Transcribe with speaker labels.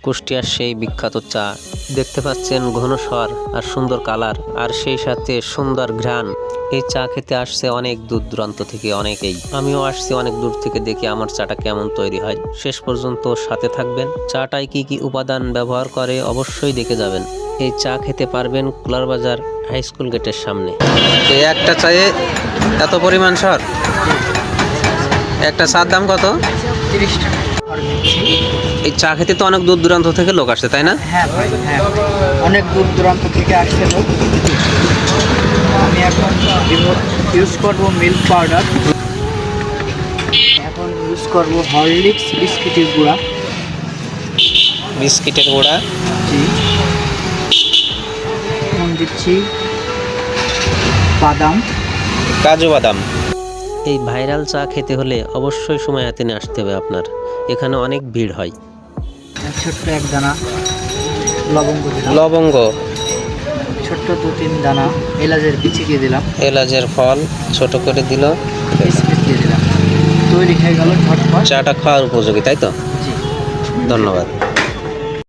Speaker 1: কুষ্টিয়ার সেই বিখ্যাত চা দেখতে পাচ্ছেন, ঘন স্বর আর সুন্দর কালার, আর সেই সাথে সুন্দর ঘ্রাণ। এই চা খেতে আসছে অনেক দূর দূরান্ত থেকে অনেকেই। আমিও আসছি অনেক দূর থেকে, দেখি আমার চাটা কেমন তৈরি হয়। শেষ পর্যন্ত সাথে থাকবেন। চাটায় কি কি উপাদান ব্যবহার করে অবশ্যই দেখে যাবেন। এই চা খেতে পারবেন কুলার বাজার হাই স্কুল গেটের সামনে। এই একটা চায়ে এত পরিমাণ স্বর। একটা চার দাম কত?
Speaker 2: 30 টাকা।
Speaker 1: এই চা খেতে তো অনেক দূর দূরান্ত থেকে লোক আসে, তাই না?
Speaker 2: হ্যাঁ ভাই, হ্যাঁ, অনেক দূর দূরান্ত থেকে আসছে লোক। আমি এখন ইউজ করবো মিল্ক পাউডার, এখন ইউজ করবো হরলিক্স বিস্কিটের গুঁড়া।
Speaker 1: বিস্কিটের গুঁড়া,
Speaker 2: জি। এখন দিচ্ছি বাদাম,
Speaker 1: কাজু বাদাম। এই ভাইরাল চা খেতে হলে অবশ্যই সময় হাতে নিয়ে আসতে হবে আপনার। এখানে অনেক ভিড় হয়।
Speaker 2: ছোট্ট এক দানা লবঙ্গ দিলাম,
Speaker 1: লবঙ্গ,
Speaker 2: ছোট্ট 2-3 দানা এলাচের বিচি দিয়ে দিলাম,
Speaker 1: এলাচের ফল ছোট করে দিল,
Speaker 2: কিশমিশ দিয়ে দিলাম। তৈরি হয়ে গেল ঝটপট
Speaker 1: চাটা খাওয়ার উপযোগী, তাই তো?
Speaker 2: জি।
Speaker 1: ধন্যবাদ।